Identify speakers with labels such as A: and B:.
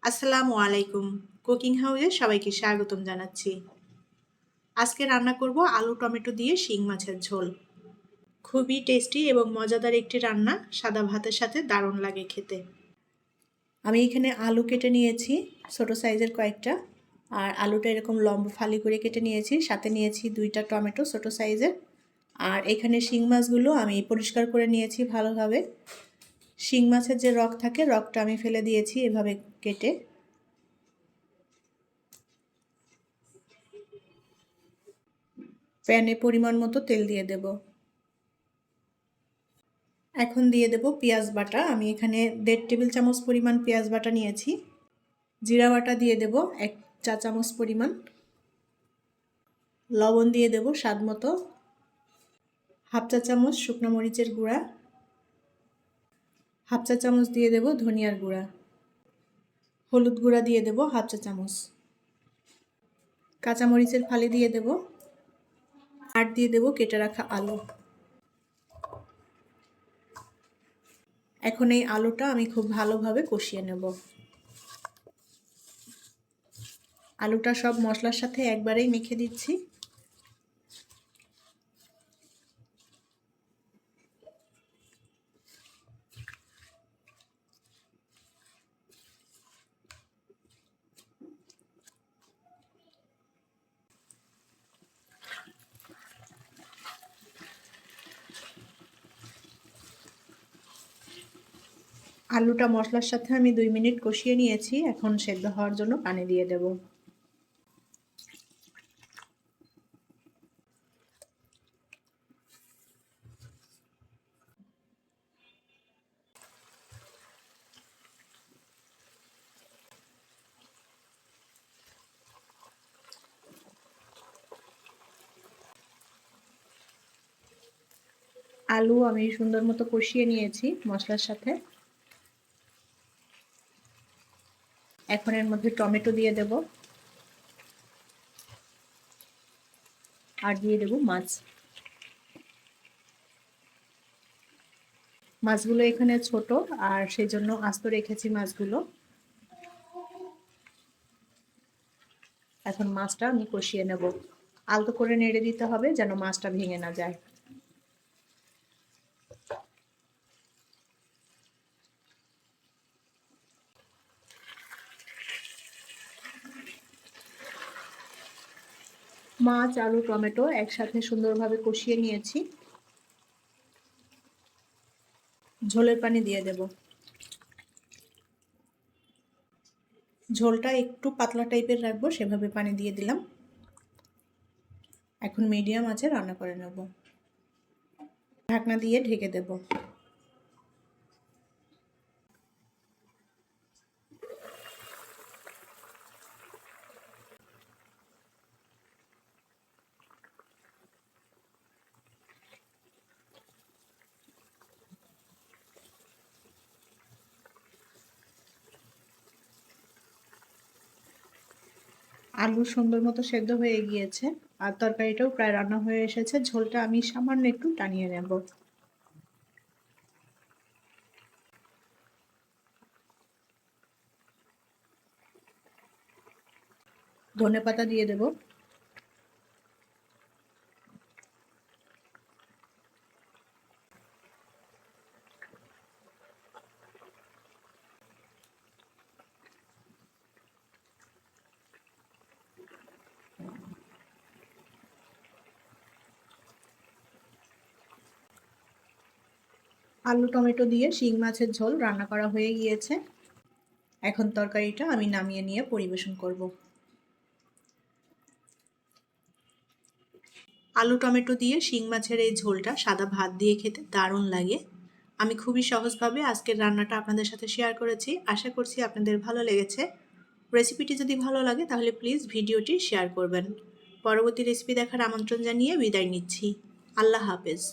A: আসসালামু আলাইকুম। কুকিং হাউসে সবাইকে স্বাগতম জানাচ্ছি। আজকে রান্না করব আলু টমেটো দিয়ে শিং মাছের ঝোল। খুবই টেস্টি এবং মজাদার একটি রান্না, সাদা ভাতের সাথে দারুণ লাগে খেতে। আমি এখানে আলু কেটে নিয়েছি ছোট সাইজের কয়েকটা, আর আলুটা এরকম লম্বা ফালি করে কেটে নিয়েছি। সাথে নিয়েছি 2টা টমেটো ছোট সাইজের। আর এখানে শিং মাছগুলো আমি পরিষ্কার করে নিয়েছি ভালোভাবে। শিং মাছের যে রগ থাকে, রগটা আমি ফেলে দিয়েছি এভাবে কেটে। প্যানে পরিমাণ মতো তেল দিয়ে দেব। এখন দিয়ে দেব পেঁয়াজ বাটা। আমি এখানে 1.5 টেবিল চামচ পরিমাণ পেঁয়াজ বাটা নিয়েছি। জিরা বাটা দিয়ে দেব 1 চা চামচ পরিমাণ। লবণ দিয়ে দেব স্বাদ মতো। হাফ চা চামচ শুকনো মরিচের গুঁড়া। হাফ চা চামচ দিয়ে দেব ধনিয়ার গুঁড়া। হলুদ গুঁড়া দিয়ে দেব হাফ চা চামচ। কাঁচা মরিচের ফালি দিয়ে দেব। আর দিয়ে দেব কেটে রাখা আলু। এখন এই আলুটা আমি খুব ভালোভাবে কষিয়ে নেব। আলুটা সব মশলার সাথে একবারেই মেখে দিচ্ছি। আলুটা মশলার সাথে আমি 2 মিনিট কষিয়ে নিয়েছি। এখন সেদ্ধ হওয়ার জন্য পানি দিয়ে দেব। আলু আমি সুন্দর মতো কষিয়ে নিয়েছি মশলার সাথে। এখন এর মধ্যে টমেটো দিয়ে দেব আর দিয়ে দেব মাছ। মাছগুলো এখানে ছোট, আর সেই জন্য আস্ত রেখেছি মাছগুলো। এখন মাছটা আমি কষিয়ে নেব। আলতো করে নেড়ে দিতে হবে যেন মাছটা ভেঙে না যায়। মাছ আলু টমেটো একসাথে সুন্দরভাবে কষিয়ে নিয়েছি। ঝোলের পানি দিয়ে দেব। ঝোলটা একটু পাতলা টাইপের রাখবো, সেভাবে পানি দিয়ে দিলাম। এখন মিডিয়াম আঁচে রান্না করে নেব। ঢাকনা দিয়ে ঢেকে দেব। আলু সুন্দর মতো সেদ্ধ হয়ে গিয়েছে, আর তরকারিটাও প্রায় রান্না হয়ে এসেছে। ঝোলটা আমি সামান্য একটু টানিয়ে নেব। ধনেপাতা দিয়ে দেব। আলু টমেটো দিয়ে শিং মাছের ঝোল রান্না করা হয়ে গিয়েছে। এখন তরকারিটা আমি নামিয়ে নিয়ে পরিবেশন করব। আলু টমেটো দিয়ে শিং মাছের এই ঝোলটা সাদা ভাত দিয়ে খেতে দারুণ লাগে। আমি খুবই সহজভাবে আজকের রান্নাটা আপনাদের সাথে শেয়ার করেছি। আশা করছি আপনাদের ভালো লেগেছে। রেসিপিটি যদি ভালো লাগে তাহলে প্লিজ ভিডিওটি শেয়ার করবেন। পরবর্তী রেসিপি দেখার আমন্ত্রণ জানিয়ে বিদায় নিচ্ছি। আল্লাহ হাফেজ।